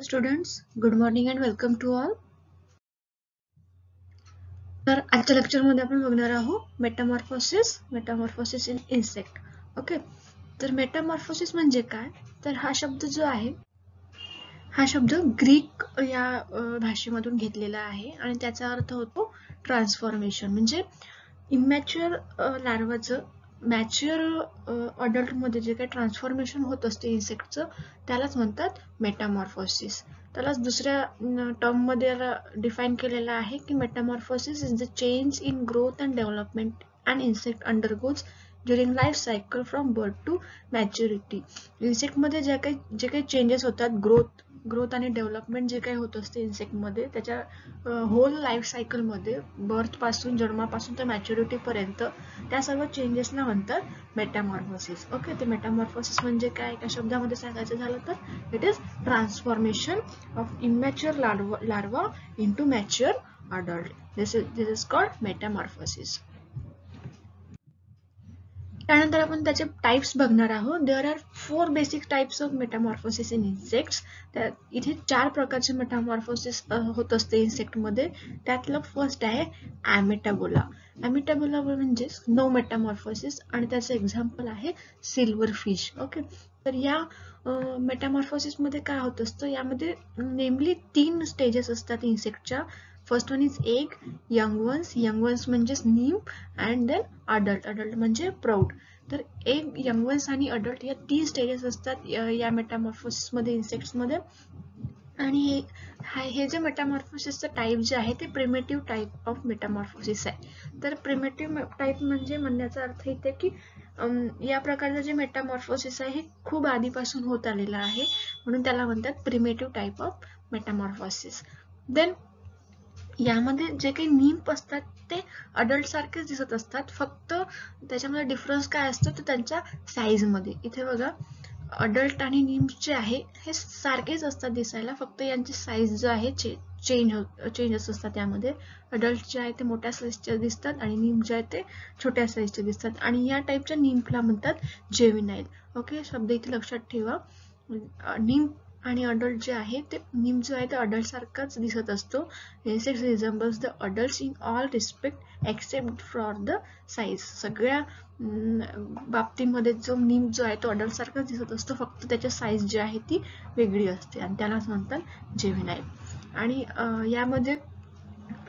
Hello students, good morning and welcome to all. तर आजच्या लेक्चरमध्ये आपण बघणार आहोत मेटामॉर्फोसिस इन इन्सेक्ट. ओके, तर मेटामॉर्फोसिस म्हणजे काय? तर हा शब्द जो आहे हा शब्द ग्रीक या भाषेमधून घेतलेला आहे आणि त्याचा अर्थ होतो ट्रान्सफॉर्मेशन. म्हणजे इमॅच्युअर लार्वाचं मॅच्युअर अडल्टमध्ये जे काही ट्रान्सफॉर्मेशन होत असते इन्सेक्टचं त्यालाच म्हणतात मेटामॉर्फोसिस. त्यालाच दुसऱ्या टर्ममध्ये डिफाईन केलेलं आहे की metamorphosis is the change in growth and development and insect undergoes during life cycle from birth to maturity. इन्सेक्टमध्ये जे काही चेंजेस होतात, ग्रोथ आणि डेव्हलपमेंट जे काही होत असते इन्सेक्टमध्ये त्याच्या होल लाईफ सायकलमध्ये बर्थ पासून जन्मापासून तर मॅच्युरिटी पर्यंत त्या सर्व चेंजेसला म्हणतात मेटामॉर्फोसिस. ओके, ते मेटामॉर्फोसिस म्हणजे काय एका शब्दामध्ये सांगायचं झालं तर it is transformation of immature larva into mature adult. This is called metamorphosis. त्यानंतर आपण त्याचे टाइप्स बघणार आहोत. There are 4 basic types of metamorphosis in insects. इथे 4 प्रकारचे मेटामॉर्फोसिस होत असते इन्सेक्टमध्ये. त्यातलं फर्स्ट आहे ॲमेटाबोला. ॲमेटाबोला म्हणजे नो मेटामॉर्फोसिस आणि त्याचं एक्झाम्पल आहे सिल्वर फिश. ओके, तर या मेटामॉर्फोसिसमध्ये काय होत असतं, यामध्ये नेमली 3 स्टेजेस असतात इन्सेक्टच्या. First one is egg, young ones म्हणजेच नीम, अँड देन अडल्ट म्हणजे प्रौढ. तर एग, यंग वन्स आणि अडल्ट या 3 स्टेजेस असतात या मेटामॉर्फोसिस मध्ये इन्सेक्ट्समध्ये. आणि हे जे मेटामॉर्फोसिसचं टाईप जे आहे ते प्रिमेटिव्ह टाईप ऑफ मेटामॉर्फोसिस आहे. तर प्रिमेटिव्ह टाईप म्हणजे म्हणण्याचा अर्थ इथे की या प्रकारचं जे मेटामॉर्फोसिस आहे हे खूप आधीपासून होत आलेलं आहे, म्हणून त्याला म्हणतात primitive type of metamorphosis. Then यामध्ये जे काही नीम्फ असतात ते अडल्ट सारखेच दिसत असतात, फक्त त्याच्यामध्ये डिफरन्स काय असतं तर त्यांच्या साईज मध्ये. इथे बघा, अडल्ट आणि नीम्फ जे आहे हे सारखेच असतात दिसायला, फक्त यांची साईज जो आहे चेंजेस असतात. त्यामध्ये अडल्ट जे आहे ते मोठ्या साईजचे दिसतात आणि नीम्फ जे आहे ते छोट्या साईजचे दिसतात. आणि या टाईपच्या नीम्फला म्हणतात जेविनाईल. ओके, शब्द इथे लक्षात ठेवा. नीम्फ आणि अडल्ट जे आहे ते नीम जो आहे ते अडल्ट सारखाच दिसत असतो. Insects resembles the adults in all respect except for the size. सगळ्या बाबतीमध्ये जो नीम जो आहे तो अडल्ट सारखाच दिसत असतो, फक्त त्याची साईज जी आहे ती वेगळी असते आणि त्यालाच म्हणतात जेव्हिनाईल. आणि यामध्ये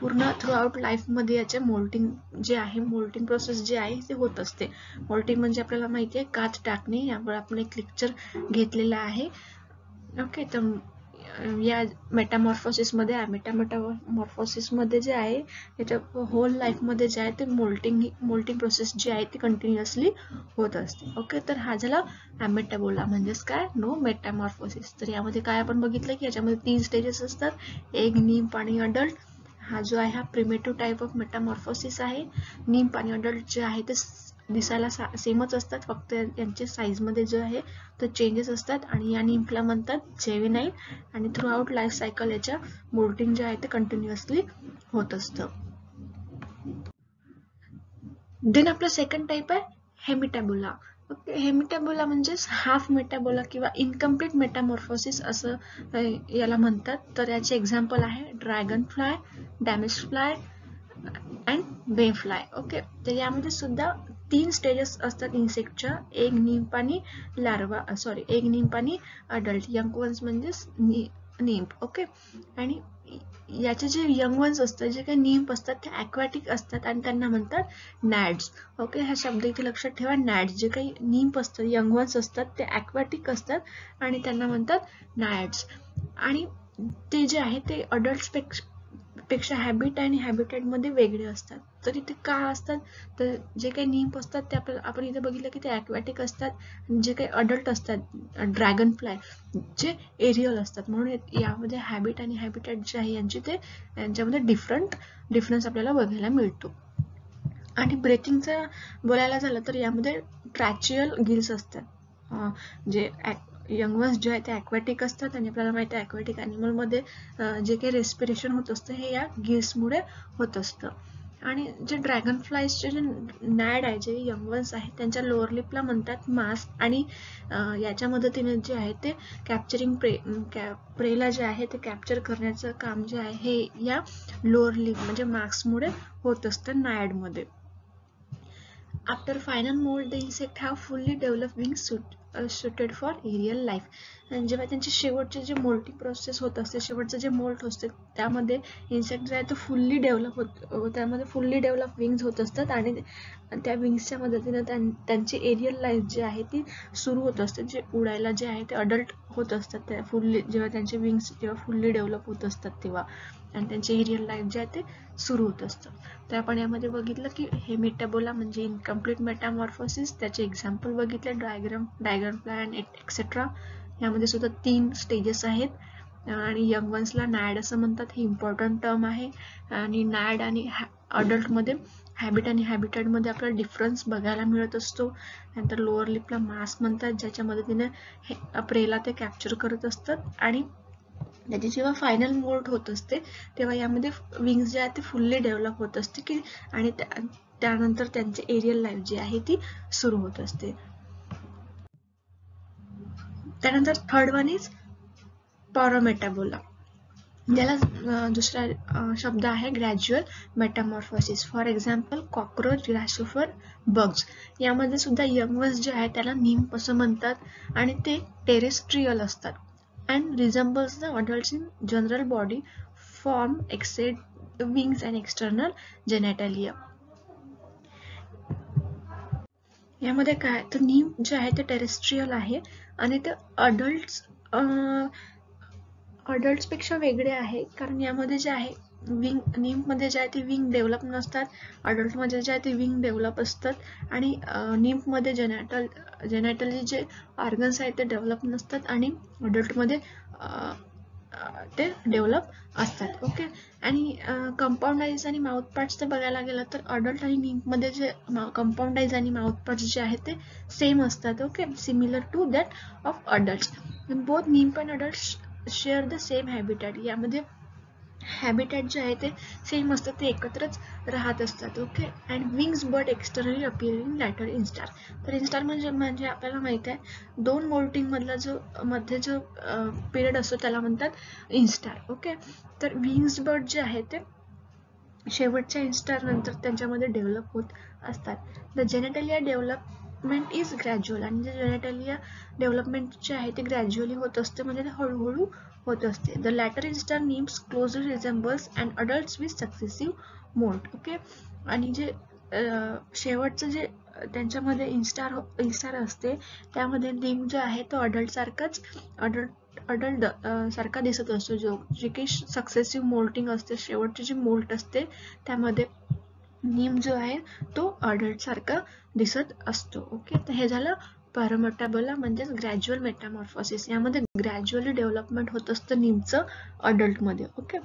पूर्ण थ्रू आउट लाईफमध्ये याचे मोल्टिंग जे आहे, मोल्टिंग प्रोसेस जे आहे ते होत असते. मोल्टिंग म्हणजे आपल्याला माहिती आहे काच टाकणे, यावर आपण एक लेक्चर घेतलेला आहे. ओके, तर या मेटामॉर्फोसिसमध्ये जे आहे त्याच्या होल लाईफमध्ये जे आहे ते मोल्टिंग प्रोसेस जी आहे ती कंटिन्युअसली होत असते. ओके, तर हा झाला ॲमेटाबोला म्हणजेच काय, नो मेटामॉर्फोसिस. तर यामध्ये काय आपण बघितलं की याच्यामध्ये 3 स्टेजेस असतात, एग, नीम्फ आणि अडल्ट. हा जो आहे हा प्रिमेटिव्ह टाईप ऑफ मेटामॉर्फोसिस आहे. नीम्फ आणि अडल्ट जे आहे ते दिसायला सेमच असतात, फक्त यांच्या साईजमध्ये जो आहे तो चेंजेस असतात. आणि या नीम्फला म्हणतात जेव्हिनाईल आणि थ्रू आउट लाईफ सायकल याच्या मोल्टिंग जे आहे ते कंटिन्युअसली होत असतं. देन आपला सेकंड टाईप आहे हेमिटॅबुला. ओके, हेमिटॅबुला म्हणजेच हाफ मेटाबोला किंवा इनकम्प्लीट मेटामॉर्फोसिस असं याला म्हणतात. तर याचे एक्झाम्पल आहे dragon fly, damage fly and बे फ्लाय. ओके, तर यामध्ये सुद्धा 3 स्टेजेस असतात इन्सेक्टच्या, एग, नीम्फ आणि एग, नीम्फ आणि अडल्ट. यंग वन्स म्हणजेच नीम्फ. ओके, आणि याचे जे यंग वन्स असतात, जे काही नीम्फ असतात ते ॲक्वॅटिक असतात आणि त्यांना म्हणतात नॅड्स. ओके, हा शब्द इथे लक्षात ठेवा. नॅड्स, जे काही नीम्फ असतात, यंग वन्स असतात ते ॲक्वॅटिक असतात आणि त्यांना म्हणतात नॅड्स. आणि ते जे आहे ते अडल्ट पेक्षा हॅबिट आणि हॅबिटॅट मध्ये वेगळे असतात. तर इथे का असतात, तर जे काही नीम्फ असतात ते आपण इथे बघितलं की ते ॲक्वॅटिक असतात, जे काही अडल्ट असतात ड्रॅगन फ्लाय जे एरियल असतात. म्हणून यामध्ये हॅबिट आणि हॅबिटॅट जे आहे यांच्यामध्ये डिफरन्स आपल्याला बघायला मिळतो. आणि ब्रेथिंगचं बोलायला झालं तर यामध्ये ट्रॅचियल गिल्स असतात. जे यंग वन्स जे आहे ते ॲक्वॅटिक असतात आणि आपल्याला माहिती आहे ॲक्वॅटिक ॲनिमलमध्ये जे काही रेस्पिरेशन होत असतं हे या गिल्समुळे होत असतं. आणि जे ड्रॅगन फ्लायचे जे नॅड आहे, जे यंग वन्स आहेत, त्यांच्या लोअर लिपला म्हणतात मास्क, आणि याच्या मदतीने जे आहे ते कॅप्चरिंग प्रेला जे आहे ते कॅप्चर करण्याचं काम जे आहे हे या लोअर लिप म्हणजे मास्कमुळे होत असतं नॅड मध्ये. After final molt, the insect have fully developed wings suited for aerial life. आणि जेव्हा त्यांची शेवटचे जे मोल्टिंग प्रोसेस होत असते, शेवटचं जे मोल्ट असते, त्यामध्ये इन्सेक्ट जे आहे तो फुल्ली डेव्हलप त्यामध्ये फुल्ली डेव्हलप विंग्स होत असतात, आणि त्या विंग्सच्या मदतीने त्यांची एरियल लाईफ जी आहे ती सुरू होत असते. जे उडायला जे आहे ते अडल्ट होत असतात त्या फुल्ली, जेव्हा त्यांचे विंग्स जेव्हा फुल्ली डेव्हलप होत असतात तेव्हा, आणि त्यांचे एरियल लाईफ जे आहे ते सुरू होत असतं. तर आपण यामध्ये बघितलं की हे मेटाबोला म्हणजे इनकम्प्लीट मेटामॉर्फोसिस, त्याचे एक्झाम्पल बघितले ड्रॅगन फ्लाय अँड एक्सेट्रा. यामध्ये सुद्धा 3 स्टेजेस आहेत, आणि यंग वन्सला नॅड असं म्हणतात, ही इम्पॉर्टंट टर्म आहे. आणि नॅड आणि अडल्टमध्ये हॅबिट आणि हॅबिटॅटमध्ये आपल्याला डिफरन्स बघायला मिळत असतो. नंतर लोअर लिपला मास्क म्हणतात, ज्याच्या मदतीने हे प्रेला ते कॅप्चर करत असतात, आणि त्याची जेव्हा फायनल मोल्ट होत असते तेव्हा यामध्ये विंग्स जे आहे ते फुल्ली डेव्हलप होत असते की, आणि त्यानंतर त्यांची एरियल लाईफ जी आहे ती सुरू होत असते. त्यानंतर थर्ड वन इज पॅरामेटाबोला, ज्याला दुसरा शब्द आहे gradual metamorphosis. For example cockroach, grasshopper, bugs. यामध्ये सुद्धा यंग वन्स जे आहे त्याला नीम असं म्हणतात, आणि ते टेरेस्ट्रियल असतात and resembles the adults in general body form except the wings and external genitalia. यामध्ये काय तर नीम जे आहे ते टेरेस्ट्रियल आहे, आणि ते अडल्ट्स पेक्षा वेगळे आहे, कारण यामध्ये जे आहे विंग, नीम मध्ये जे आहे ते विंग डेव्हलप नसतात, अडल्ट मध्ये जे आहे ते विंग डेव्हलप असतात, आणि नीम मध्ये जेनेटली जे ऑर्गन्स आहेत ते डेव्हलप नसतात, आणि अडल्ट मध्ये ते डेव्हलप असतात. ओके. आणि कंपाऊंड आईज आणि माउथ पार्ट्स ते बघायला गेलं तर अडल्ट आणि नीम मध्ये जे कंपाऊंड आईज आणि माउथ पार्ट्स जे आहेत ते सेम असतात. Okay, similar to that of adults. Both nymph and adults share the same habitat. यामध्ये हॅबिटॅट जे आहे ते सेम असतात, ते एकत्रच राहत असतात. Okay. And wings but externally appearing later instar. तर इन्स्टार म्हणजे आपल्याला माहित आहे 2 मोल्टिंग मधला जो पिरियड असतो त्याला म्हणतात इन्स्टार. ओके. तर विंग्स बट जे आहे ते शेवटच्या इन्स्टार नंतर त्यांच्यामध्ये डेव्हलप होत असतात. द जेनेटलिया डेव्हलपमेंट इज ग्रॅज्युअल, आणि जे जेनेटलिया डेव्हलपमेंट जे आहे ते ग्रॅज्युअली होत असते, म्हणजे ते हळूहळू होत असते. The latter instar nymphs closely resembles and adults with successive moult. Okay. आणि जे शेवटचं जे त्यांच्यामध्ये इन्स्टार असते त्यामध्ये नीम जो आहे तो अडल्ट सारखा दिसत असतो, जे की सक्सेसिव्ह मोल्टिंग असते. शेवटची जी मोल्ट असते त्यामध्ये नीम जो आहे तो अडल्ट सारखा दिसत असतो. ओके. तर हे झालं पॅरामेटाबोला म्हणजेच ग्रॅज्युअल मेटामॉर्फोसिस. यामध्ये ग्रॅज्युअली डेव्हलपमेंट होत असतं नीमचं अडल्ट मध्ये. ओके.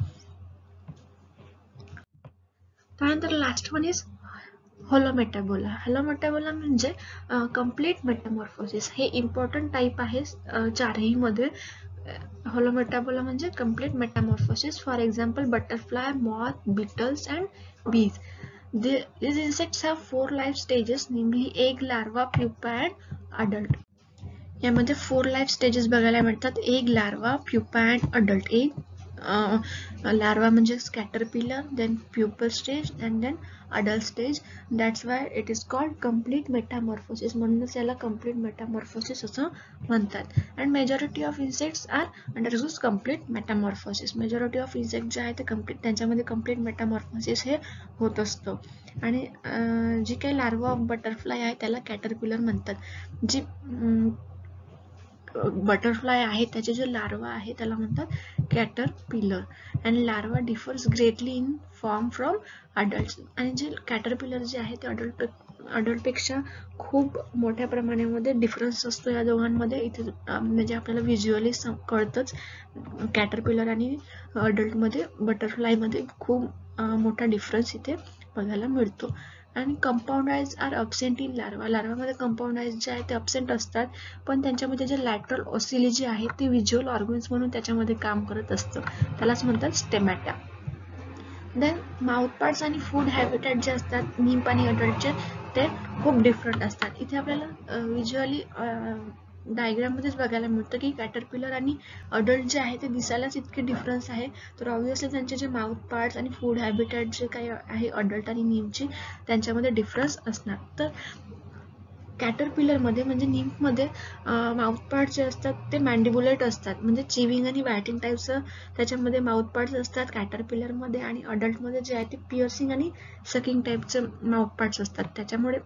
त्यानंतर last one is holometabola. Holometabola म्हणजे कम्प्लीट मेटामॉर्फोसिस. हे इम्पॉर्टंट टाईप आहे चारही मध्ये. होलोमेटाबोला म्हणजे complete metamorphosis. For example butterfly, moth, beetles and bees. These insects have 4 life stages, namely egg, larva, pupa and adult. यामध्ये 4 life stages बघायला मिळतात. Egg, larva, pupa and adult. Egg, larva म्हणजे caterpillar, then pupal stage and then adult stage. That's why it is called complete metamorphosis. म्हणूनच याला complete metamorphosis असं म्हणतात. And majority of insects are undergoes complete metamorphosis. Majority of insect जे आहे ते complete, त्यांच्यामध्ये complete metamorphosis हे होत असतं. आणि जी काही लार्वा ऑफ बटरफ्लाय आहे त्याला कॅटरपिलर म्हणतात. जी बटरफ्लाय आहे त्याचे जे लार्वा आहे त्याला म्हणतात caterpillar. And larva differs greatly in form from adult. आणि जे कॅटरपिलर जे आहे ते अडल्टपेक्षा खूप मोठ्या प्रमाणामध्ये डिफरन्स असतो या दोघांमध्ये. इथे म्हणजे आपल्याला व्हिज्युअली कळतंच कॅटरपिलर आणि अडल्टमध्ये, बटरफ्लायमध्ये खूप मोठा डिफरन्स इथे बघायला मिळतो. आणि compound eyes are absent in larva. लार्वामध्ये कंपाऊंड आईज जे आहे ते अब्सेंट असतात, पण त्यांच्यामध्ये जे लॅटरल ओसिली जी आहे ती व्हिज्युअल ऑर्गन्स म्हणून त्याच्यामध्ये काम करत असतं, त्यालाच म्हणतात स्टेमॅटा. देन माउथ पार्ट्स आणि फूड हॅबिटॅट जे असतात निम्प आणि अडल्टचे ते खूप डिफरंट असतात. इथे आपल्याला व्हिज्युअली डायग्राम मध्येच बघायला मिळतं की कॅटरपिलर आणि अडल्ट जे आहे ते दिसायलाच इतके डिफरन्स आहे. तर ऑब्व्हियसली त्यांचे जे माउथ पार्ट्स आणि फूड हॅबिटॅट जे काही आहे अडल्ट आणि निम्पची त्यांच्यामध्ये डिफरन्स असणार. तर कॅटरपिलरमध्ये म्हणजे निम्पमध्ये माउथ पार्ट्स जे असतात ते मॅन्डिबुलेट असतात, म्हणजे चिविंग आणि बॅटिंग टाईपचं त्याच्यामध्ये माउथ पार्ट्स असतात कॅटरपिलरमध्ये. आणि अडल्टमध्ये जे आहे ते पिअर्सिंग आणि सकिंग टाईपचं माउथ पार्ट्स असतात. त्याच्यामुळे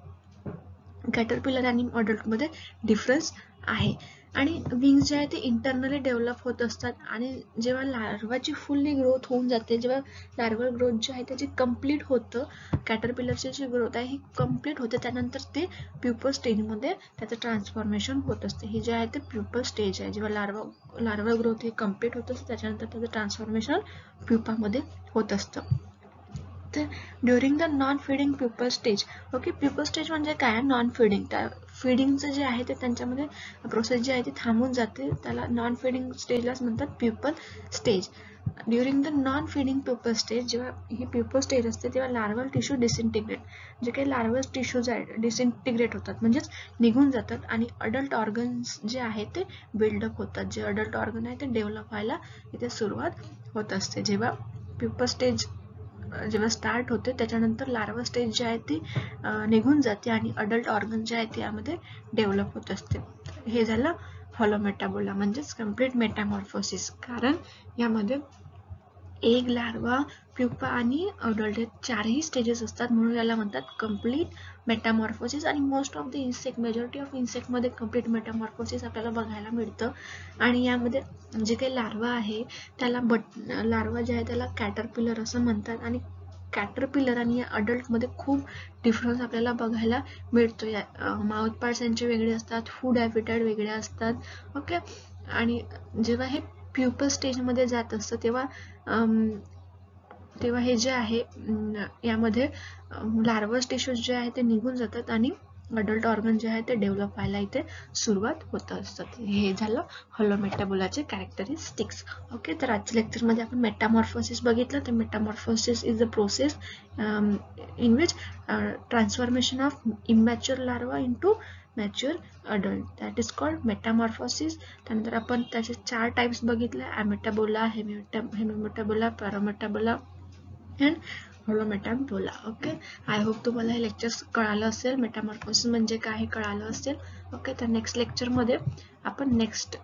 कॅटरपिलर आणि अडल्टमध्ये डिफरन्स आहे. आणि विंग्स जे आहे ते इंटरनली डेव्हलप होत असतात. आणि जेव्हा लार्वाची फुल्ली ग्रोथ होऊन जाते, जेव्हा लार्वल ग्रोथ जे आहे त्याची कम्प्लीट होतं, कॅटरपिलरची जी ग्रोथ आहे ही कम्प्लीट होते, त्यानंतर ते प्युपर स्टेजमध्ये त्याचं ट्रान्सफॉर्मेशन होत असते. हे जे आहे ते प्युपर स्टेज आहे. जेव्हा लार्वा ग्रोथ हे कम्प्लीट होत असते त्याच्यानंतर त्याचं ट्रान्सफॉर्मेशन प्युपामध्ये होत असतं. तर during the non feeding pupal stage, okay, pupal stage म्हणजे काय, नॉन फिडिंग, त्या फिडिंगचं जे आहे ते त्यांच्यामध्ये प्रोसेस जी आहे ती थांबून जाते, त्याला नॉन फिडिंग स्टेजलाच म्हणतात pupal stage. During the non feeding pupal stage, जेव्हा ही प्युपर स्टेज असते तेव्हा लार्वल टिश्यू डिसइंटिग्रेट, जे काही लार्वल टिश्यूज आहेत डिसइंटिग्रेट होतात म्हणजेच निघून जातात. आणि अडल्ट ऑर्गन्स जे आहे ते बिल्डअप होतात. जे अडल्ट ऑर्गन आहे ते डेव्हलप व्हायला इथे सुरुवात होत असते. जेव्हा प्युपर स्टेज जेव्हा स्टार्ट होते त्याच्यानंतर लार्वा स्टेज जी आहे ती निघून जाते आणि अडल्ट ऑर्गन जे आहे ते यामध्ये डेव्हलप होत असते. हे झालं हॉलोमेटाबोला म्हणजेच कम्प्लीट मेटामॉर्फोसिस. कारण यामध्ये एग, लार्वा, प्युपा आणि अडल्ट हे चारही स्टेजेस असतात, म्हणून याला म्हणतात कम्प्लीट मेटामॉर्फोसिस. आणि most of the insect, majority of इन्सेक्टमध्ये कम्प्लीट मेटामॉर्फोसिस आपल्याला बघायला मिळतं. आणि यामध्ये जे काही लार्वा आहे त्याला लार्वा जे आहे त्याला कॅटरपिलर असं म्हणतात. आणि कॅटरपिलर आणि या अडल्टमध्ये खूप डिफरन्स आपल्याला बघायला मिळतो. या माउथ पार्ट्स यांचे वेगळे असतात, फूड हॅबिटॅट वेगळे असतात, ओके. आणि जेव्हा हे प्युपर स्टेजमध्ये जात असतं तेव्हा हे जे आहे यामध्ये लार्वस टिश्यूज जे आहे ते निघून जातात आणि अडल्ट ऑर्गन जे आहे ते डेव्हलप व्हायला इथे सुरुवात होत असतात. हे झालं हॉलोमेटाबोलाचे कॅरेक्टरिस्टिक्स, ओके. तर आजच्या लेक्चरमध्ये आपण मेटामॉर्फोसिस बघितलं. तर Metamorphosis is the process in which transformation of immature larva into mature adult, that is called metamorphosis. त्यानंतर आपण त्याचे 4 टाइप्स बघितले, ॲमेटाबोला, हेमिमेटाबोला, पॅरामेटाबोला अँड हॉलोमेटाबोला, ओके. आय होप तुम्हाला हे लेक्चर कळालं असेल, मेटामॉर्फोसिस म्हणजे काय हे कळालं असेल, ओके. तर नेक्स्ट लेक्चरमध्ये आपण नेक्स्ट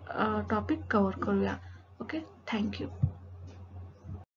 टॉपिक कव्हर करूया, ओके. थँक्यू.